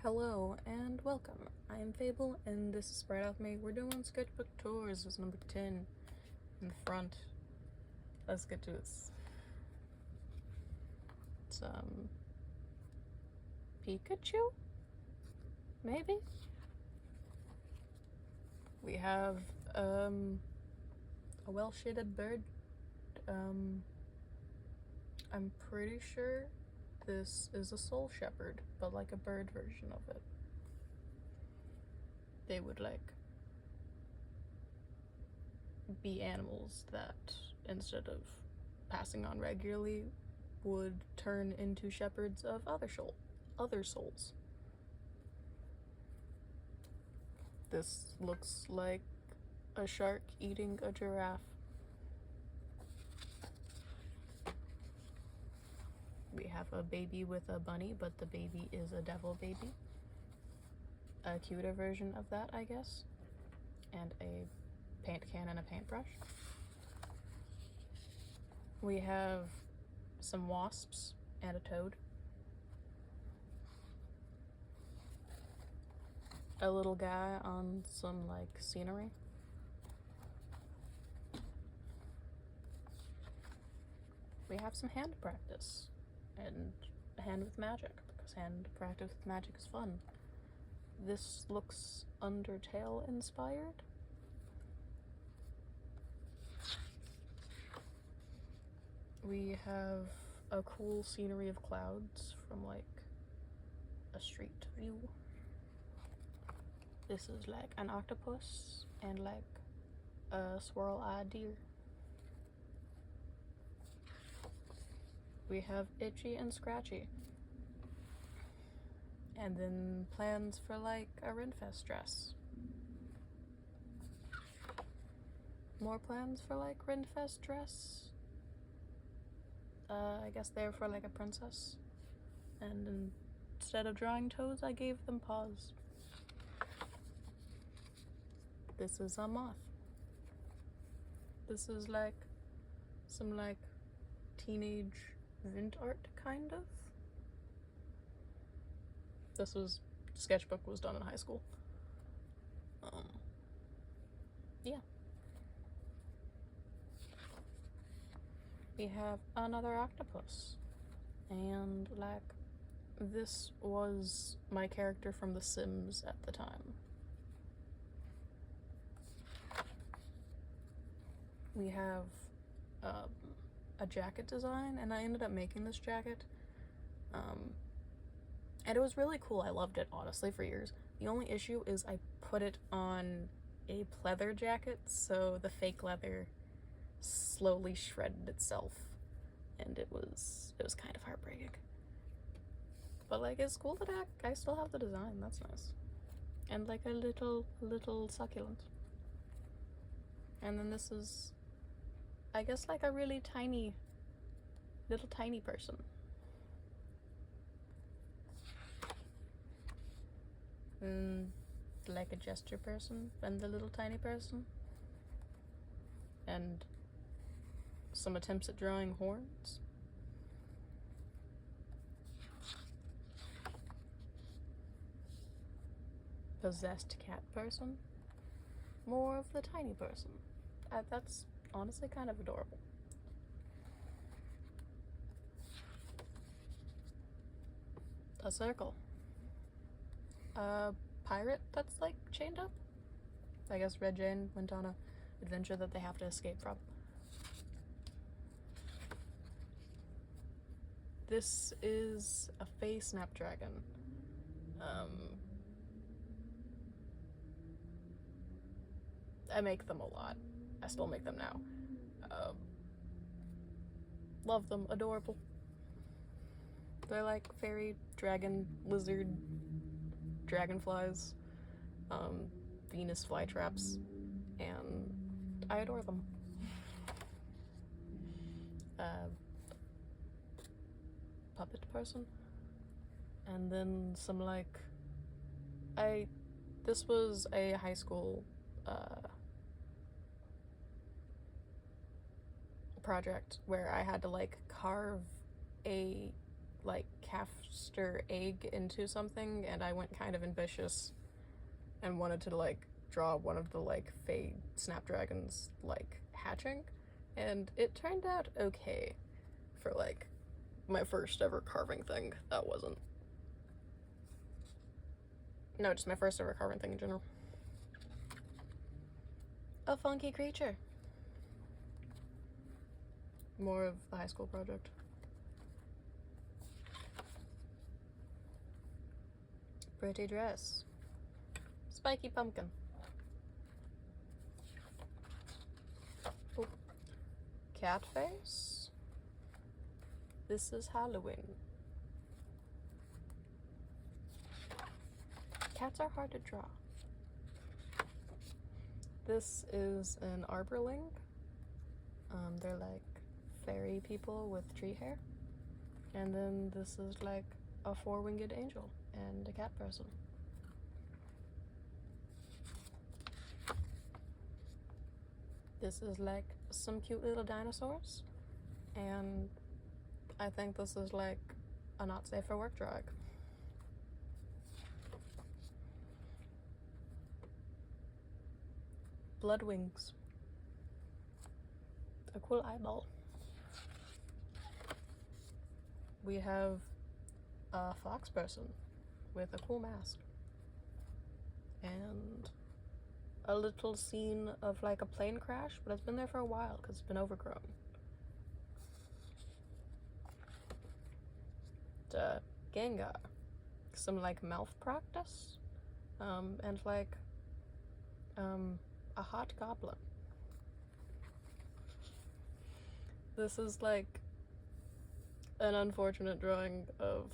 Hello and welcome. I am Fable and this is Spread Out Me. We're doing Sketchbook Tours. This is number 10 in the front. Let's get to this. It's Pikachu? Maybe? We have a well-shaded bird. I'm pretty sure this is a soul shepherd, but like a bird version of it. They would like be animals that, instead of passing on regularly, would turn into shepherds of other souls. This looks like a shark eating a giraffe. We have a baby with a bunny, but the baby is a devil baby. A cuter version of that, I guess. And a paint can and a paintbrush. We have some wasps and a toad. A little guy on some like scenery. We have some hand practice and hand with magic, because hand practice with magic is fun. This looks Undertale inspired. We have a cool scenery of clouds from like a street view. This is like an octopus and like a swirl-eyed deer. We have Itchy and Scratchy. And then plans for like a Renfest dress. More plans for like Renfest dress. I guess they're for like a princess. And instead of drawing toes, I gave them paws. This is a moth. This is like some like teenage Vint art, kind of. Sketchbook was done in high school. Yeah. We have another octopus. And like, this was my character from The Sims at the time. We have a jacket design, and I ended up making this jacket. And it was really cool. I loved it, honestly, for years. The only issue is I put it on a pleather jacket, so the fake leather slowly shredded itself, and it was kind of heartbreaking. But like, it's cool that I still have the design. That's nice. And like a little succulent. And then this is, I guess, like a really little tiny person. Like a gesture person and the little tiny person. And some attempts at drawing horns. Possessed cat person. More of the tiny person. That's honestly kind of adorable. A circle. A pirate that's like chained up. I guess Red Jane went on a adventure that they have to escape from. This is a Fey Snapdragon. I make them a lot. I still make them now. Love them. Adorable. They're like fairy, dragon, lizard, dragonflies, Venus flytraps, and I adore them. Puppet person. And then some like, this was a high school project where I had to like carve a like caster egg into something, and I went kind of ambitious and wanted to like draw one of the like Fey snapdragons like hatching, and it turned out okay for like my first ever carving thing. That wasn't. No, just my first ever carving thing in general. A funky creature. More of the high school project. Pretty dress. Spiky pumpkin. Ooh. Cat face. This is Halloween. Cats are hard to draw. This is an arborling. They're like fairy people with tree hair. And then this is like a four-winged angel and a cat person. This is like some cute little dinosaurs. And I think this is like a not safe for work drawing. Blood wings. A cool eyeball. We have a fox person with a cool mask. And a little scene of like a plane crash, but it's been there for a while because it's been overgrown. Gengar. Some like mouth practice. And like a hot goblin. This is like an unfortunate drawing of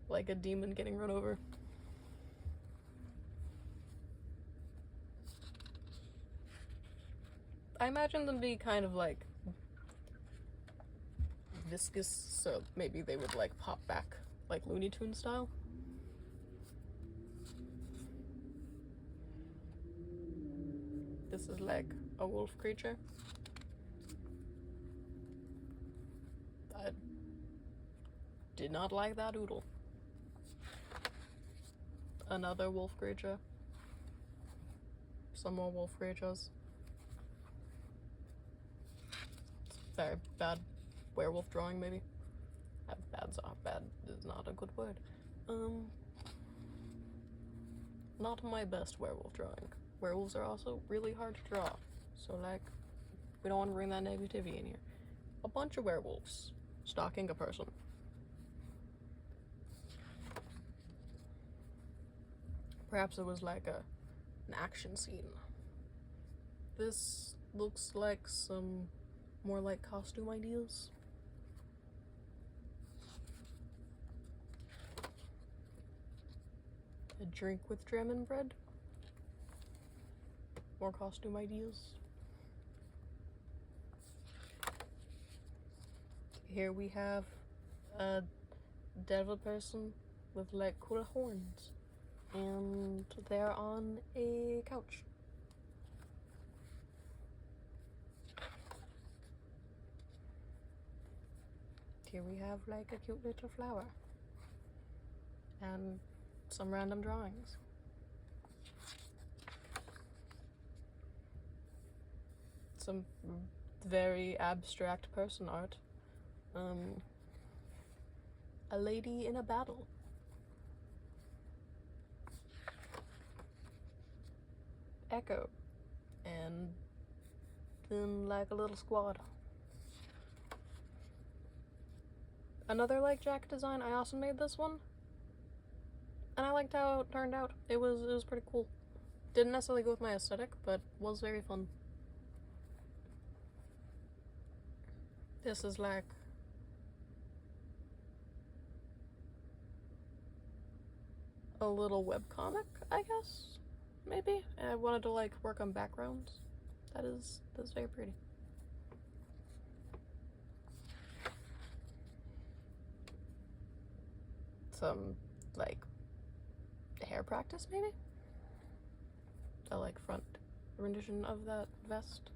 like a demon getting run over. I imagine them to be kind of like viscous, so maybe they would like pop back like Looney Tunes style. This is like a wolf creature. I did not like that doodle. Another wolf creature. Some more wolf creatures. Very bad werewolf drawing, maybe. Bad is not a good word. Not my best werewolf drawing. Werewolves are also really hard to draw, so like, we don't want to bring that negativity in here. A bunch of werewolves stalking a person. Perhaps it was like an action scene. This looks like some more like costume ideas. A drink with Dremin bread. More costume ideas. Here we have a devil person with like cool horns, and they're on a couch. Here we have like a cute little flower and some random drawings. Some very abstract person art. A lady in a battle. Echo. And then like a little squad. Another like jacket design. I also made this one, and I liked how it turned out. It was pretty cool. Didn't necessarily go with my aesthetic, but was very fun. This is like a little webcomic, I guess, maybe. And I wanted to like work on backgrounds. That's very pretty. Some like hair practice, maybe? A like front rendition of that vest.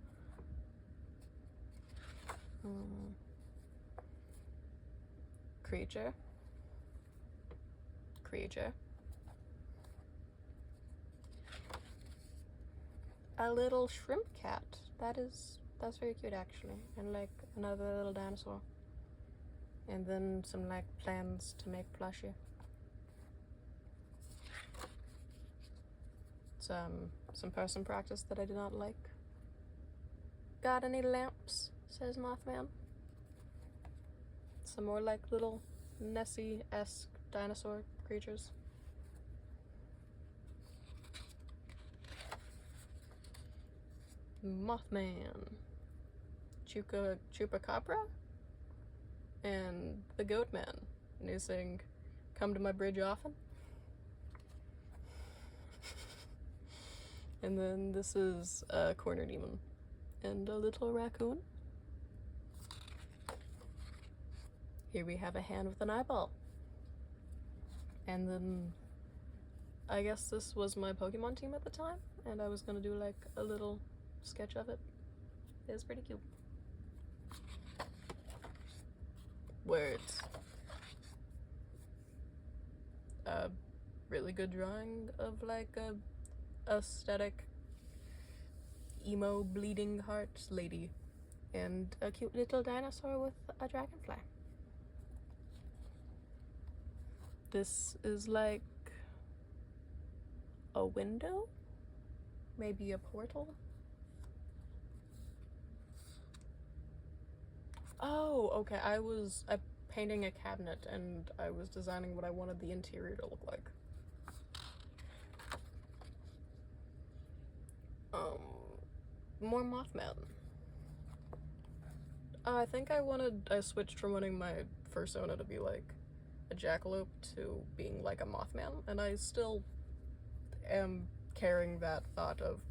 creature. A little shrimp cat. That's very cute actually. And like another little dinosaur. And then some like plans to make plushie. Some person practice that I did not like. Got any lamps? Says Mothman. Some more like little Nessie-esque dinosaur creatures. Mothman. Chupacabra? And the Goat Man. And he's saying, "Come to my bridge often?" And then this is a corner demon. And a little raccoon. Here we have a hand with an eyeball. And then I guess this was my Pokemon team at the time, and I was gonna do like a little sketch of it. It was pretty cute. Words. A really good drawing of like a aesthetic emo bleeding heart lady, and a cute little dinosaur with a dragonfly. This is like a window? Maybe a portal? Oh, okay, I'm painting a cabinet and I was designing what I wanted the interior to look like. More Mothman. I think I switched from wanting my fursona to be like a jackalope to being like a Mothman, and I still am carrying that thought of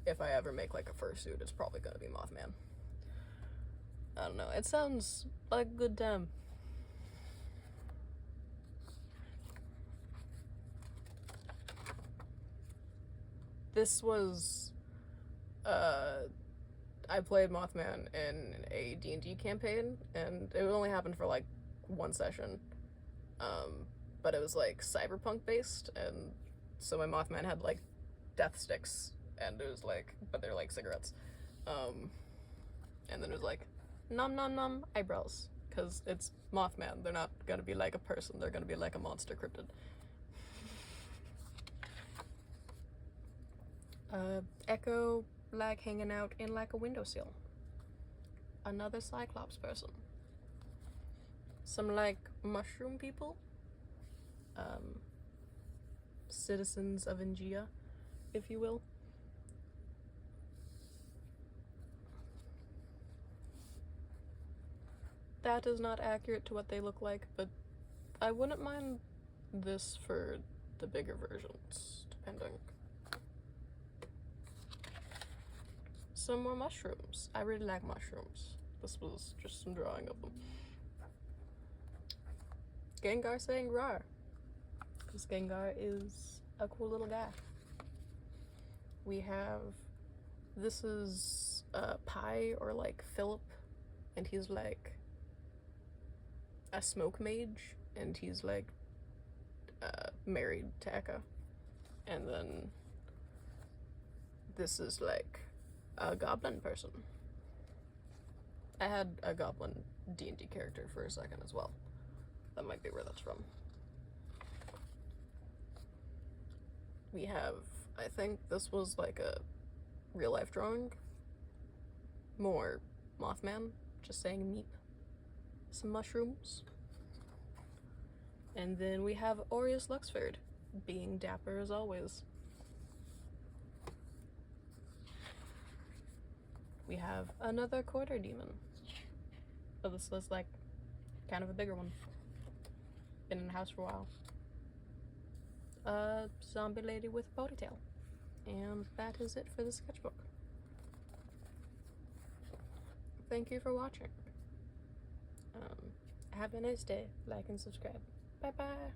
if I ever make like a fursuit, it's probably gonna be Mothman. I don't know, it sounds like a good time. This was, I played Mothman in a D&D campaign, and it only happened for like one session, but it was like cyberpunk based, and so my Mothman had like death sticks, and it was like, but they're like cigarettes, and then it was like, nom nom nom eyebrows, because it's Mothman, they're not gonna be like a person, they're gonna be like a monster cryptid. Echo like hanging out in like a windowsill. Another Cyclops person. Some like mushroom people. Citizens of Ingia, if you will. That is not accurate to what they look like, but I wouldn't mind this for the bigger versions, depending. Some more mushrooms. I really like mushrooms. This was just some drawing of them. Gengar saying rawr, because Gengar is a cool little guy. We have, this is Pi, or like Philip, and he's like a smoke mage, and he's like married to Echo. And then this is like a goblin person. I had a goblin D&D character for a second as well. That might be where that's from. We have, I think this was like a real life drawing. More Mothman, just saying meep. Some mushrooms. And then we have Aureus Luxford, being dapper as always. We have another quarter demon. But this was like kind of a bigger one. Been in the house for a while. A zombie lady with a ponytail. And that is it for the sketchbook. Thank you for watching. Have a nice day. Like and subscribe. Bye bye.